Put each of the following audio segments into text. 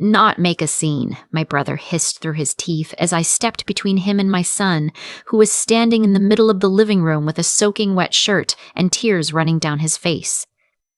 Not make a scene, my brother hissed through his teeth as I stepped between him and my son, who was standing in the middle of the living room with a soaking wet shirt and tears running down his face.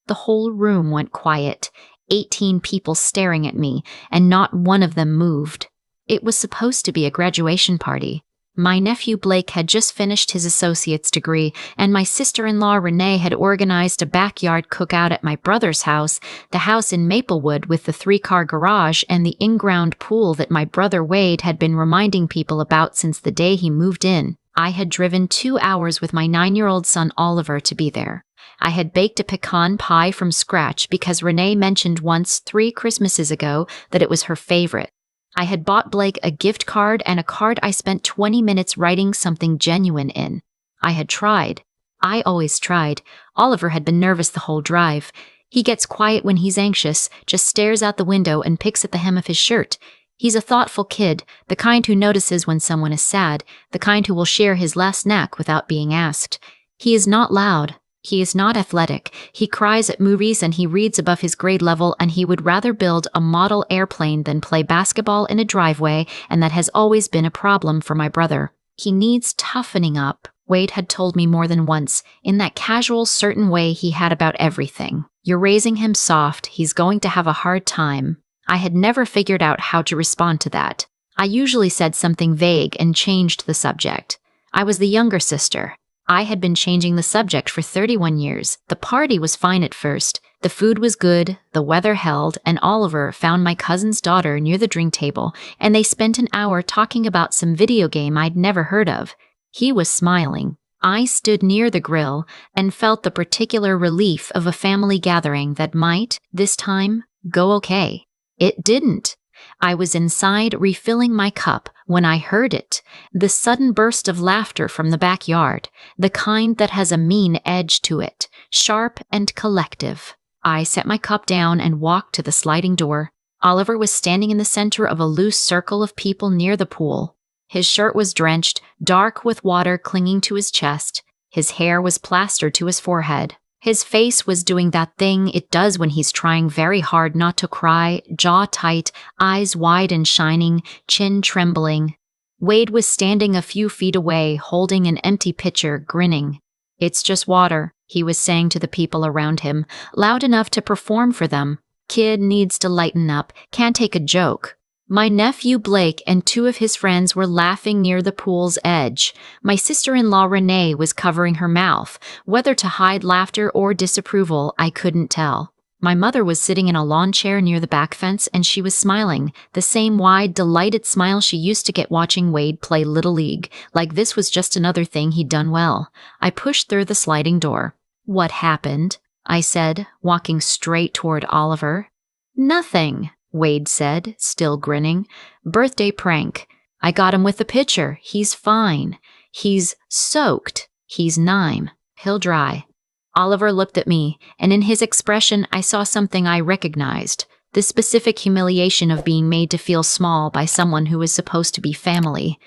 The whole room went quiet, 18 people staring at me, and not one of them moved. It was supposed to be a graduation party. My nephew Blake had just finished his associate's degree, and my sister-in-law Renee had organized a backyard cookout at my brother's house, the house in Maplewood with the 3-car garage and the in-ground pool that my brother Wade had been reminding people about since the day he moved in. I had driven 2 hours with my 9-year-old son Oliver to be there. I had baked a pecan pie from scratch because Renee mentioned once 3 Christmases ago that it was her favorite. I had bought Blake a gift card and a card I spent 20 minutes writing something genuine in. I had tried. I always tried. Oliver had been nervous the whole drive. He gets quiet when he's anxious, just stares out the window and picks at the hem of his shirt. He's a thoughtful kid, the kind who notices when someone is sad, the kind who will share his last snack without being asked. He is not loud. He is not athletic. He cries at movies and he reads above his grade level, and he would rather build a model airplane than play basketball in a driveway, and that has always been a problem for my brother. He needs toughening up, Wade had told me more than once, in that casual, certain way he had about everything. You're raising him soft, he's going to have a hard time. I had never figured out how to respond to that. I usually said something vague and changed the subject. I was the younger sister. I had been changing the subject for 31 years. The party was fine at first. The food was good, the weather held, and Oliver found my cousin's daughter near the drink table, and they spent an hour talking about some video game I'd never heard of. He was smiling. I stood near the grill and felt the particular relief of a family gathering that might, this time, go okay. It didn't. I was inside refilling my cup when I heard it, the sudden burst of laughter from the backyard, the kind that has a mean edge to it, sharp and collective. I set my cup down and walked to the sliding door. Oliver was standing in the center of a loose circle of people near the pool. His shirt was drenched, dark with water clinging to his chest. His hair was plastered to his forehead. His face was doing that thing it does when he's trying very hard not to cry, jaw tight, eyes wide and shining, chin trembling. Wade was standing a few feet away, holding an empty pitcher, grinning. "It's just water," he was saying to the people around him, loud enough to perform for them. "Kid needs to lighten up, can't take a joke." My nephew Blake and 2 of his friends were laughing near the pool's edge. My sister-in-law Renee was covering her mouth. Whether to hide laughter or disapproval, I couldn't tell. My mother was sitting in a lawn chair near the back fence, and she was smiling, the same wide, delighted smile she used to get watching Wade play Little League, like this was just another thing he'd done well. I pushed through the sliding door. "What happened?" I said, walking straight toward Oliver. "Nothing," Wade said, still grinning. "Birthday prank. I got him with the pitcher. He's fine. He's soaked. He's 9. He'll dry." Oliver looked at me, and in his expression I saw something I recognized, the specific humiliation of being made to feel small by someone who was supposed to be family.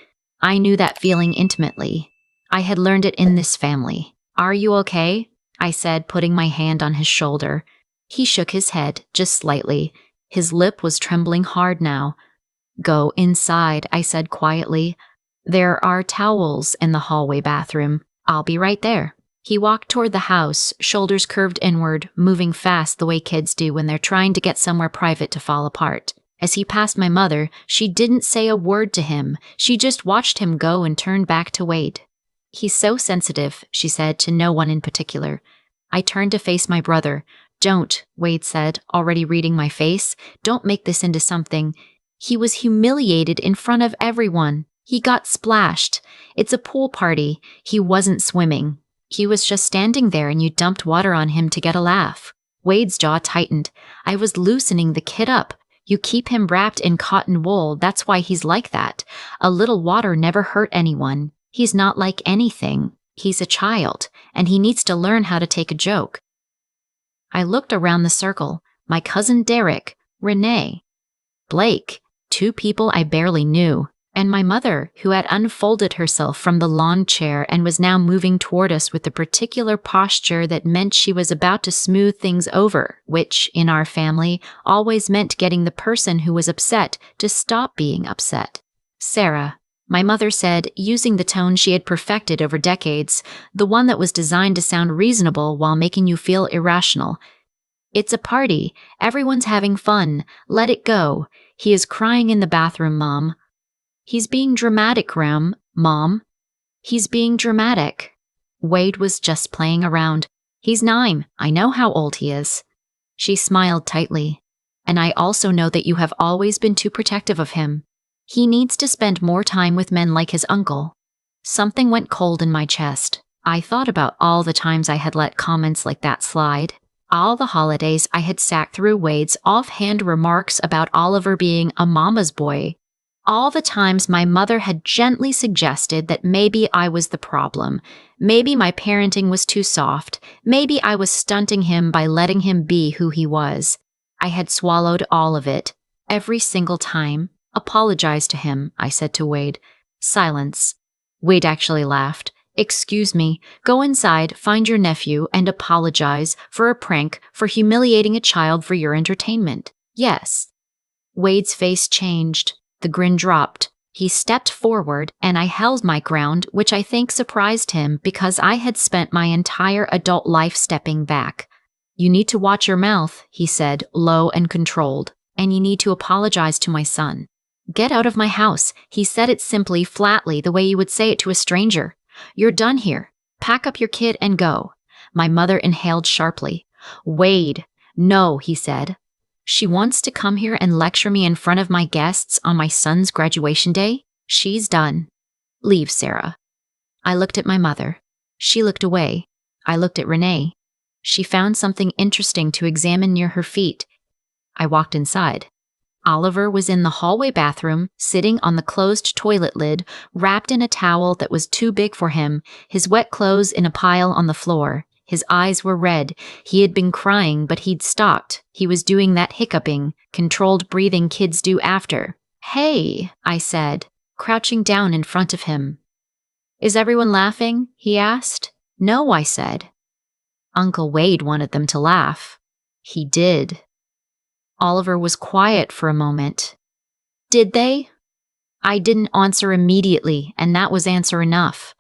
I knew that feeling intimately. I had learned it in this family. "Are you okay?" I said, putting my hand on his shoulder. He shook his head, just slightly. His lip was trembling hard now. "Go inside," I said quietly. "There are towels in the hallway bathroom. I'll be right there." He walked toward the house, shoulders curved inward, moving fast the way kids do when they're trying to get somewhere private to fall apart. As he passed my mother, she didn't say a word to him. She just watched him go and turned back to Wade. "He's so sensitive," she said, to no one in particular. I turned to face my brother. "Don't," Wade said, already reading my face. "Don't make this into something." He was humiliated in front of everyone. He got splashed. It's a pool party. He wasn't swimming. He was just standing there and you dumped water on him to get a laugh. Wade's jaw tightened. "I was loosening the kid up. You keep him wrapped in cotton wool, that's why he's like that. A little water never hurt anyone. He's not like anything. He's a child, and he needs to learn how to take a joke." I looked around the circle. My cousin Derek, Renee, Blake, 2 people I barely knew. And my mother, who had unfolded herself from the lawn chair and was now moving toward us with the particular posture that meant she was about to smooth things over, which, in our family, always meant getting the person who was upset to stop being upset. "Sarah," my mother said, using the tone she had perfected over decades, the one that was designed to sound reasonable while making you feel irrational. "It's a party. Everyone's having fun. Let it go. He is crying in the bathroom, Mom." "He's being dramatic, Mom. He's being dramatic." Wade was just playing around. "He's 9. I know how old he is." She smiled tightly. "And I also know that you have always been too protective of him. He needs to spend more time with men like his uncle." Something went cold in my chest. I thought about all the times I had let comments like that slide. All the holidays I had sat through Wade's offhand remarks about Oliver being a mama's boy. All the times my mother had gently suggested that maybe I was the problem. Maybe my parenting was too soft. Maybe I was stunting him by letting him be who he was. I had swallowed all of it. Every single time. "Apologize to him," I said to Wade. Silence. Wade actually laughed. "Excuse me. Go inside, find your nephew, and apologize for a prank, for humiliating a child for your entertainment." "Yes." Wade's face changed. The grin dropped. He stepped forward, and I held my ground, which I think surprised him because I had spent my entire adult life stepping back. "You need to watch your mouth," he said, low and controlled, "and you need to apologize to my son." "Get out of my house." He said it simply, flatly, the way you would say it to a stranger. "You're done here. Pack up your kid and go." My mother inhaled sharply. "Wade." "No," he said. "She wants to come here and lecture me in front of my guests on my son's graduation day? She's done. Leave, Sarah." I looked at my mother. She looked away. I looked at Renee. She found something interesting to examine near her feet. I walked inside. Oliver was in the hallway bathroom, sitting on the closed toilet lid, wrapped in a towel that was too big for him, his wet clothes in a pile on the floor. His eyes were red. He had been crying, but he'd stopped. He was doing that hiccuping, controlled breathing kids do after. "Hey," I said, crouching down in front of him. "Is everyone laughing?" he asked. "No," I said. Uncle Wade wanted them to laugh. He did. Oliver was quiet for a moment. "Did they?" I didn't answer immediately, and that was answer enough.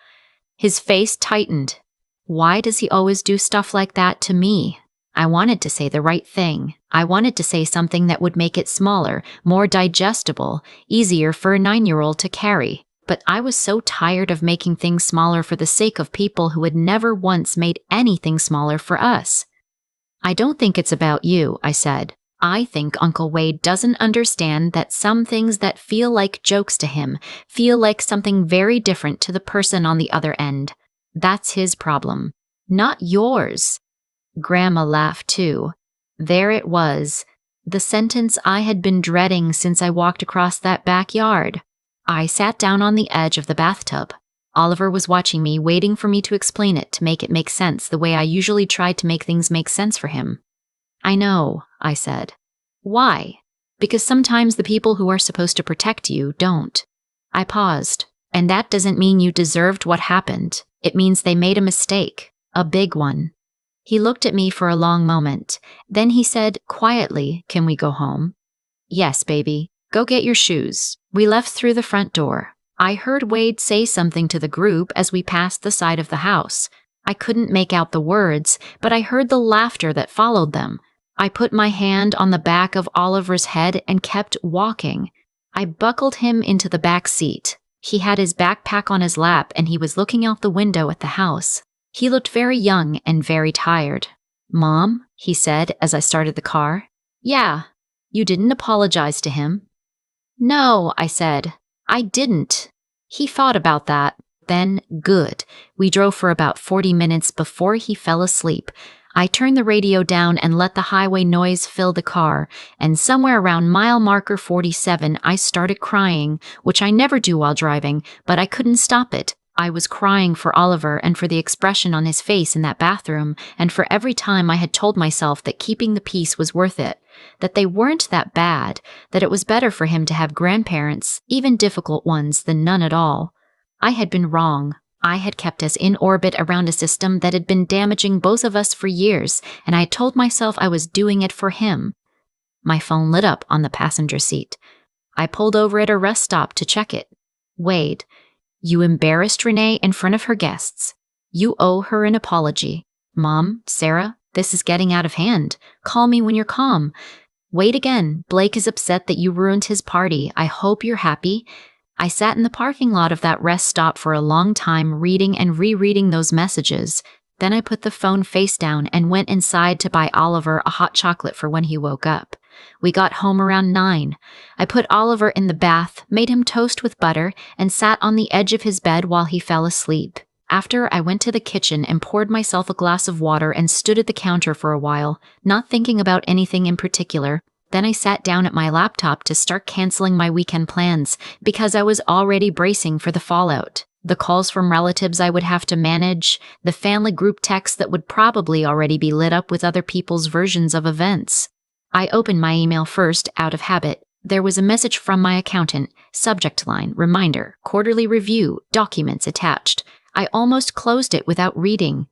His face tightened. Why does he always do stuff like that to me? I wanted to say the right thing. I wanted to say something that would make it smaller, more digestible, easier for a 9-year-old to carry. But I was so tired of making things smaller for the sake of people who had never once made anything smaller for us. "I don't think it's about you," I said. "I think Uncle Wade doesn't understand that some things that feel like jokes to him feel like something very different to the person on the other end. That's his problem, not yours." Grandma laughed too. There it was, the sentence I had been dreading since I walked across that backyard. I sat down on the edge of the bathtub. Oliver was watching me, waiting for me to explain it, to make it make sense the way I usually tried to make things make sense for him. "I know," I said. "Why?" "Because sometimes the people who are supposed to protect you don't." I paused. "And that doesn't mean you deserved what happened. It means they made a mistake, a big one." He looked at me for a long moment. Then he said quietly, "Can we go home?" "Yes, baby. Go get your shoes." We left through the front door. I heard Wade say something to the group as we passed the side of the house. I couldn't make out the words, but I heard the laughter that followed them. I put my hand on the back of Oliver's head and kept walking. I buckled him into the back seat. He had his backpack on his lap and he was looking out the window at the house. He looked very young and very tired. "Mom," he said as I started the car. "Yeah." "You didn't apologize to him?" "No," I said. "I didn't." He thought about that. Then, good. We drove for about 40 minutes before he fell asleep. I turned the radio down and let the highway noise fill the car, and somewhere around mile marker 47 I started crying, which I never do while driving, but I couldn't stop it. I was crying for Oliver and for the expression on his face in that bathroom, and for every time I had told myself that keeping the peace was worth it. that they weren't that bad, that it was better for him to have grandparents, even difficult ones, than none at all. I had been wrong. I had kept us in orbit around a system that had been damaging both of us for years, and I told myself I was doing it for him. My phone lit up on the passenger seat. I pulled over at a rest stop to check it. Wade, you embarrassed Renee in front of her guests. You owe her an apology. Mom, Sarah, this is getting out of hand. Call me when you're calm. Wait again. Blake is upset that you ruined his party. I hope you're happy. I sat in the parking lot of that rest stop for a long time, reading and rereading those messages. Then I put the phone face down and went inside to buy Oliver a hot chocolate for when he woke up. We got home around 9. I put Oliver in the bath, made him toast with butter, and sat on the edge of his bed while he fell asleep. After, I went to the kitchen and poured myself a glass of water and stood at the counter for a while, not thinking about anything in particular. Then I sat down at my laptop to start canceling my weekend plans, because I was already bracing for the fallout. The calls from relatives I would have to manage, the family group texts that would probably already be lit up with other people's versions of events. I opened my email first, out of habit. There was a message from my accountant, subject line, reminder, quarterly review, documents attached. I almost closed it without reading.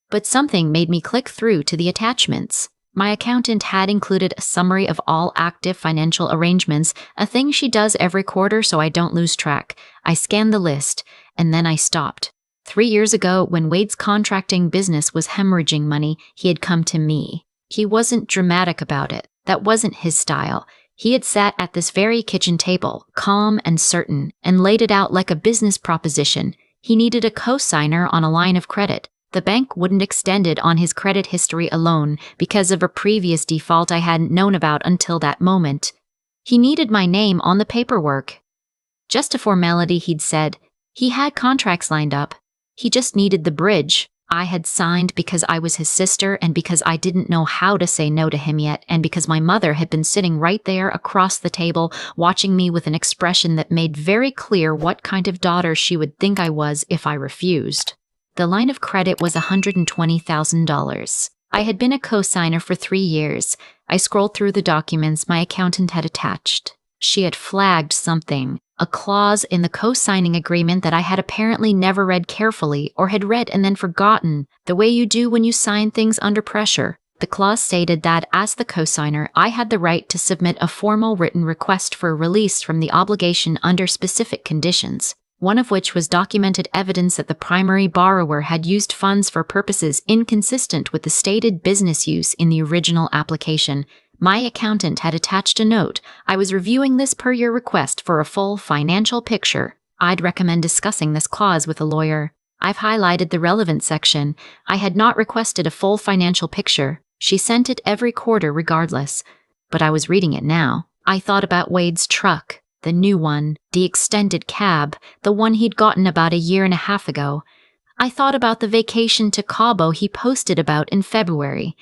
But something made me click through to the attachments. My accountant had included a summary of all active financial arrangements, a thing she does every quarter so I don't lose track. I scanned the list, and then I stopped. 3 years ago, when Wade's contracting business was hemorrhaging money, he had come to me. He wasn't dramatic about it. That wasn't his style. He had sat at this very kitchen table, calm and certain, and laid it out like a business proposition. He needed a co-signer on a line of credit. The bank wouldn't extend it on his credit history alone because of a previous default I hadn't known about until that moment. He needed my name on the paperwork. Just a formality, he'd said. He had contracts lined up. He just needed the bridge. I had signed because I was his sister and because I didn't know how to say no to him yet, and because my mother had been sitting right there across the table watching me with an expression that made very clear what kind of daughter she would think I was if I refused. The line of credit was $120,000. I had been a co-signer for 3 years. I scrolled through the documents my accountant had attached. She had flagged something, a clause in the co-signing agreement that I had apparently never read carefully or had read and then forgotten, the way you do when you sign things under pressure. The clause stated that, as the co-signer, I had the right to submit a formal written request for release from the obligation under specific conditions, one of which was documented evidence that the primary borrower had used funds for purposes inconsistent with the stated business use in the original application. My accountant had attached a note. I was reviewing this per your request for a full financial picture. I'd recommend discussing this clause with a lawyer. I've highlighted the relevant section. I had not requested a full financial picture. She sent it every quarter regardless. But I was reading it now. I thought about Wade's truck, the new one, the extended cab, the one he'd gotten about 1.5 years ago. I thought about the vacation to Cabo he posted about in February.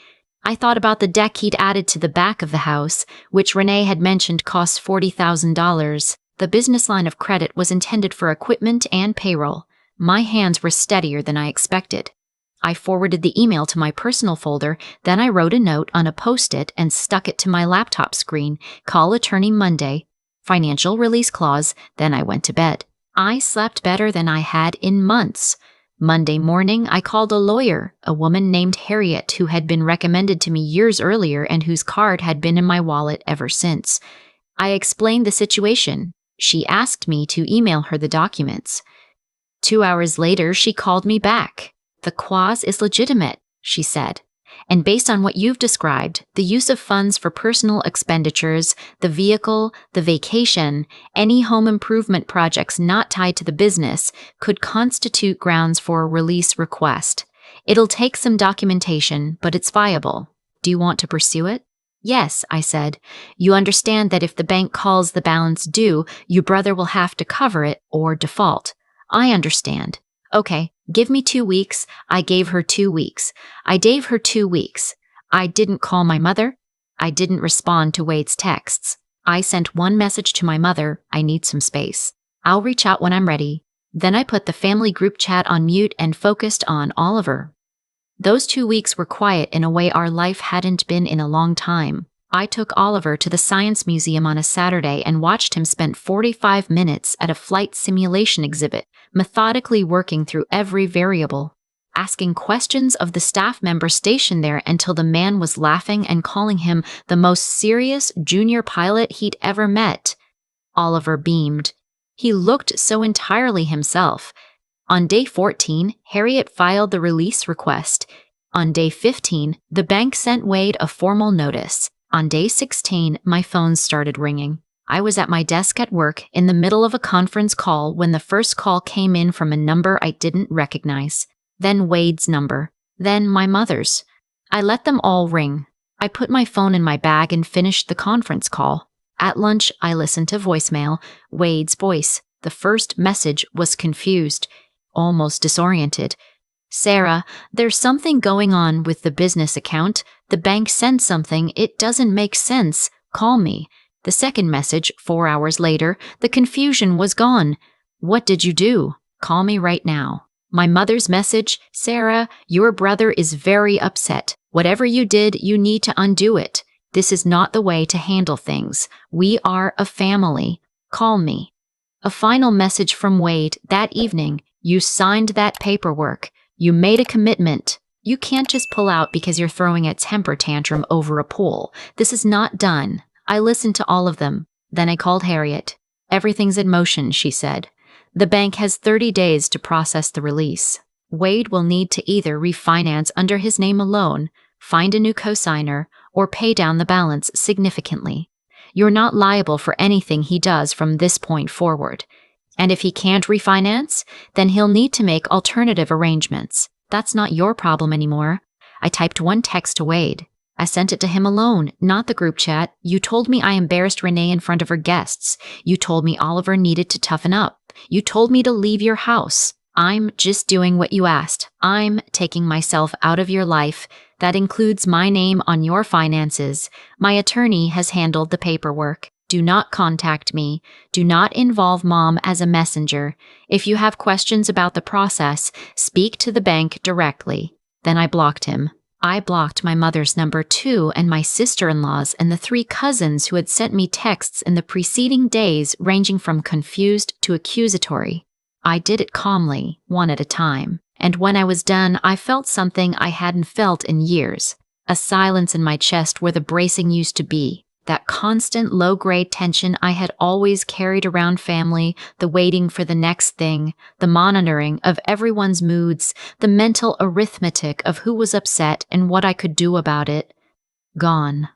I thought about the deck he'd added to the back of the house, which Renee had mentioned cost $40,000. The business line of credit was intended for equipment and payroll. My hands were steadier than I expected. I forwarded the email to my personal folder, then I wrote a note on a Post-it and stuck it to my laptop screen. Call attorney Monday. Financial release clause. Then I went to bed. I slept better than I had in months. Monday morning, I called a lawyer, a woman named Harriet, who had been recommended to me years earlier and whose card had been in my wallet ever since. I explained the situation. She asked me to email her the documents. 2 hours later, she called me back. The clause is legitimate, she said. And based on what you've described, the use of funds for personal expenditures, the vehicle, the vacation, any home improvement projects not tied to the business could constitute grounds for a release request. It'll take some documentation, but it's viable. Do you want to pursue it? Yes, I said. You understand that if the bank calls the balance due, your brother will have to cover it or default. I understand. Okay, give me 2 weeks. I gave her 2 weeks. I gave her 2 weeks. I didn't call my mother. I didn't respond to Wade's texts. I sent one message to my mother. I need some space. I'll reach out when I'm ready. Then I put the family group chat on mute and focused on Oliver. Those 2 weeks were quiet in a way our life hadn't been in a long time. I took Oliver to the Science Museum on a Saturday and watched him spend 45 minutes at a flight simulation exhibit, methodically working through every variable, asking questions of the staff member stationed there until the man was laughing and calling him the most serious junior pilot he'd ever met. Oliver beamed. He looked so entirely himself. On day 14, Harriet filed the release request. On day 15, the bank sent Wade a formal notice. On day 16, my phone started ringing. I was at my desk at work in the middle of a conference call when the first call came in from a number I didn't recognize. Then Wade's number. Then my mother's. I let them all ring. I put my phone in my bag and finished the conference call. At lunch, I listened to voicemail. Wade's voice. The first message was confused, almost disoriented. Sarah, there's something going on with the business account. The bank sent something. It doesn't make sense. Call me. The second message, 4 hours later, the confusion was gone. What did you do? Call me right now. My mother's message, Sarah, your brother is very upset. Whatever you did, you need to undo it. This is not the way to handle things. We are a family. Call me. A final message from Wade that evening. You signed that paperwork. You made a commitment. You can't just pull out because you're throwing a temper tantrum over a pool. This is not done. I listened to all of them. Then I called Harriet. Everything's in motion, she said. The bank has 30 days to process the release. Wade will need to either refinance under his name alone, find a new cosigner, or pay down the balance significantly. You're not liable for anything he does from this point forward. And if he can't refinance, then he'll need to make alternative arrangements. That's not your problem anymore. I typed one text to Wade. I sent it to him alone, not the group chat. You told me I embarrassed Renee in front of her guests. You told me Oliver needed to toughen up. You told me to leave your house. I'm just doing what you asked. I'm taking myself out of your life. That includes my name on your finances. My attorney has handled the paperwork. Do not contact me. Do not involve Mom as a messenger. If you have questions about the process, speak to the bank directly. Then I blocked him. I blocked my mother's number too, and my sister-in-law's and the 3 cousins who had sent me texts in the preceding days ranging from confused to accusatory. I did it calmly, one at a time. And when I was done, I felt something I hadn't felt in years. A silence in my chest where the bracing used to be. That constant low-grade tension I had always carried around family, the waiting for the next thing, the monitoring of everyone's moods, the mental arithmetic of who was upset and what I could do about it. Gone.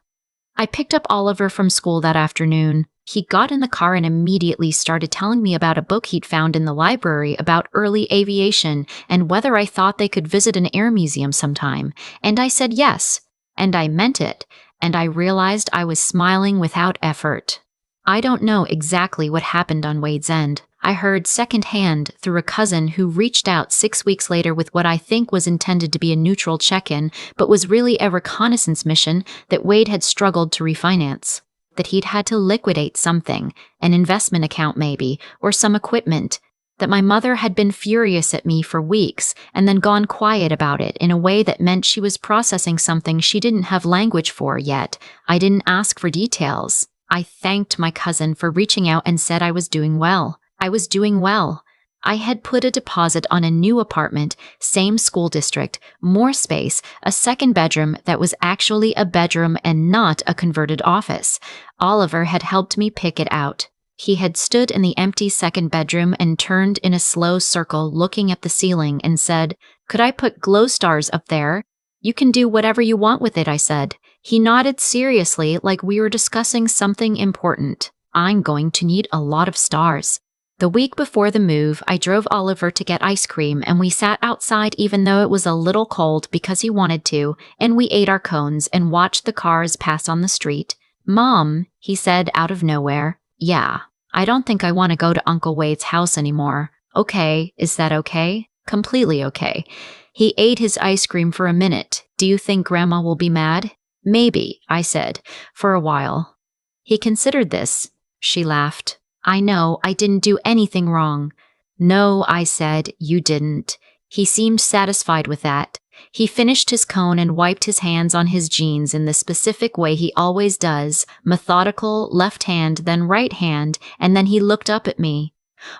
I picked up Oliver from school that afternoon. He got in the car and immediately started telling me about a book he'd found in the library about early aviation and whether I thought they could visit an air museum sometime. And I said yes. And I meant it. And I realized I was smiling without effort. I don't know exactly what happened on Wade's end. I heard secondhand through a cousin who reached out 6 weeks later with what I think was intended to be a neutral check-in, but was really a reconnaissance mission that Wade had struggled to refinance. That he'd had to liquidate something, an investment account maybe, or some equipment. That my mother had been furious at me for weeks and then gone quiet about it in a way that meant she was processing something she didn't have language for yet. I didn't ask for details. I thanked my cousin for reaching out and said I was doing well. I was doing well. I had put a deposit on a new apartment, same school district, more space, a second bedroom that was actually a bedroom and not a converted office. Oliver had helped me pick it out. He had stood in the empty second bedroom and turned in a slow circle looking at the ceiling and said, "Could I put glow stars up there?" "You can do whatever you want with it," I said. He nodded seriously like we were discussing something important. "I'm going to need a lot of stars." The week before the move, I drove Oliver to get ice cream and we sat outside even though it was a little cold because he wanted to, and we ate our cones and watched the cars pass on the street. "Mom," he said out of nowhere. "Yeah. I don't think I want to go to Uncle Wade's house anymore." "Okay, is that okay?" "Completely okay." He ate his ice cream for a minute. "Do you think Grandma will be mad?" "Maybe," I said, for a while. He considered this. She laughed. "I know, I didn't do anything wrong." "No," I said, "you didn't." He seemed satisfied with that. He finished his cone and wiped his hands on his jeans in the specific way he always does, methodical, left hand, then right hand, and then he looked up at me.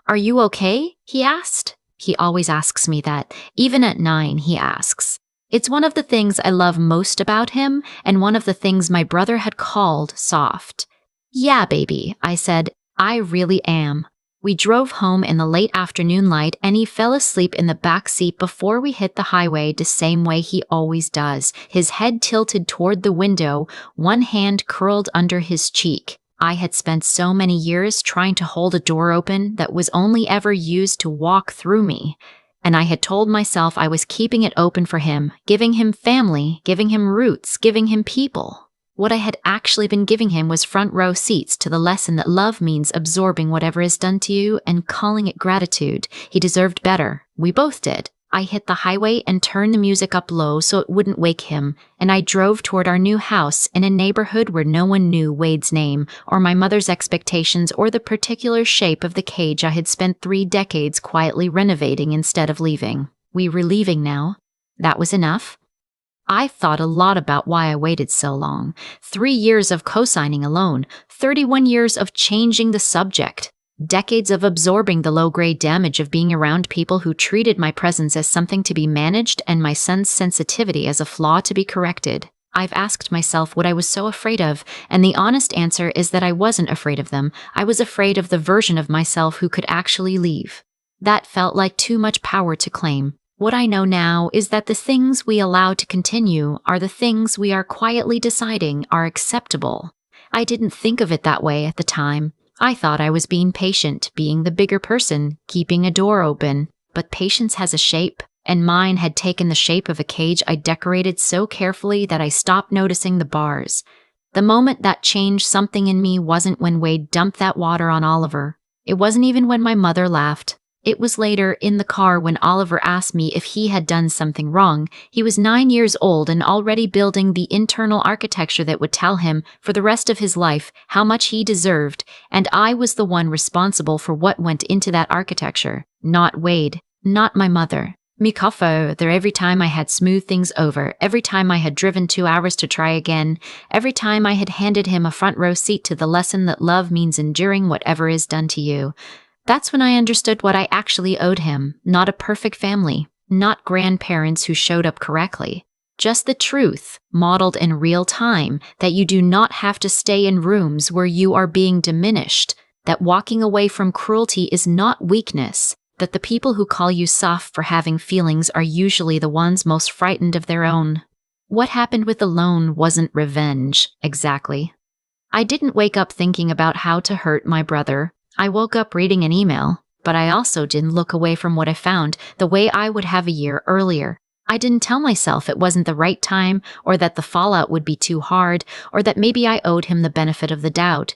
"Are you okay?" he asked. He always asks me that. Even at 9, he asks. It's one of the things I love most about him, and one of the things my brother had called soft. "Yeah, baby," I said. "I really am." We drove home in the late afternoon light, and he fell asleep in the back seat before we hit the highway the same way he always does, his head tilted toward the window, one hand curled under his cheek. I had spent so many years trying to hold a door open that was only ever used to walk through me, and I had told myself I was keeping it open for him, giving him family, giving him roots, giving him people. What I had actually been giving him was front row seats to the lesson that love means absorbing whatever is done to you and calling it gratitude. He deserved better. We both did. I hit the highway and turned the music up low so it wouldn't wake him, and I drove toward our new house in a neighborhood where no one knew Wade's name, or my mother's expectations, or the particular shape of the cage I had spent 3 decades quietly renovating instead of leaving. We were leaving now. That was enough. I've thought a lot about why I waited so long. 3 years of co-signing alone, 31 years of changing the subject, decades of absorbing the low-grade damage of being around people who treated my presence as something to be managed and my son's sensitivity as a flaw to be corrected. I've asked myself what I was so afraid of, and the honest answer is that I wasn't afraid of them. I was afraid of the version of myself who could actually leave. That felt like too much power to claim. What I know now is that the things we allow to continue are the things we are quietly deciding are acceptable. I didn't think of it that way at the time. I thought I was being patient, being the bigger person, keeping a door open. But patience has a shape, and mine had taken the shape of a cage I decorated so carefully that I stopped noticing the bars. The moment that changed something in me wasn't when Wade dumped that water on Oliver. It wasn't even when my mother laughed. It was later, in the car, when Oliver asked me if he had done something wrong. He was 9 years old and already building the internal architecture that would tell him, for the rest of his life, how much he deserved, and I was the one responsible for what went into that architecture. Not Wade. Not my mother. Me cough there every time I had smoothed things over, every time I had driven 2 hours to try again, every time I had handed him a front row seat to the lesson that love means enduring whatever is done to you. That's when I understood what I actually owed him. Not a perfect family, not grandparents who showed up correctly. Just the truth, modeled in real time, that you do not have to stay in rooms where you are being diminished, that walking away from cruelty is not weakness, that the people who call you soft for having feelings are usually the ones most frightened of their own. What happened with the loan wasn't revenge, exactly. I didn't wake up thinking about how to hurt my brother. I woke up reading an email, but I also didn't look away from what I found the way I would have a year earlier. I didn't tell myself it wasn't the right time, or that the fallout would be too hard, or that maybe I owed him the benefit of the doubt.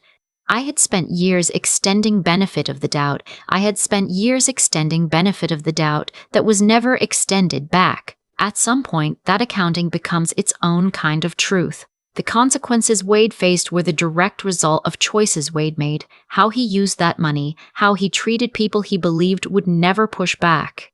I had spent years extending benefit of the doubt. I had spent years extending benefit of the doubt that was never extended back. At some point, that accounting becomes its own kind of truth. The consequences Wade faced were the direct result of choices Wade made, how he used that money, how he treated people he believed would never push back.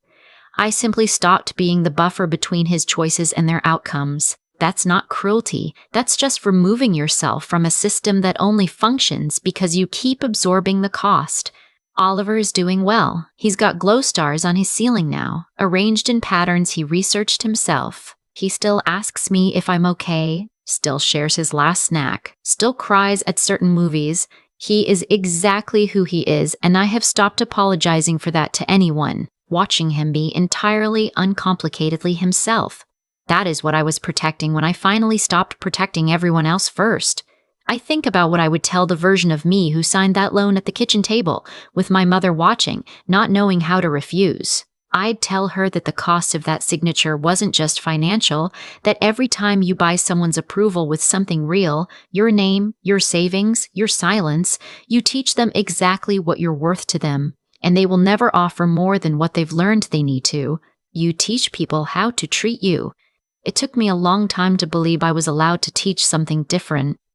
I simply stopped being the buffer between his choices and their outcomes. That's not cruelty. That's just removing yourself from a system that only functions because you keep absorbing the cost. Oliver is doing well. He's got glow stars on his ceiling now, arranged in patterns he researched himself. He still asks me if I'm okay, still shares his last snack, still cries at certain movies. He is exactly who he is, and I have stopped apologizing for that to anyone, watching him be entirely uncomplicatedly himself. That is what I was protecting when I finally stopped protecting everyone else first. I think about what I would tell the version of me who signed that loan at the kitchen table, with my mother watching, not knowing how to refuse. I'd tell her that the cost of that signature wasn't just financial, that every time you buy someone's approval with something real, your name, your savings, your silence, you teach them exactly what you're worth to them, and they will never offer more than what they've learned they need to. You teach people how to treat you. It took me a long time to believe I was allowed to teach something different.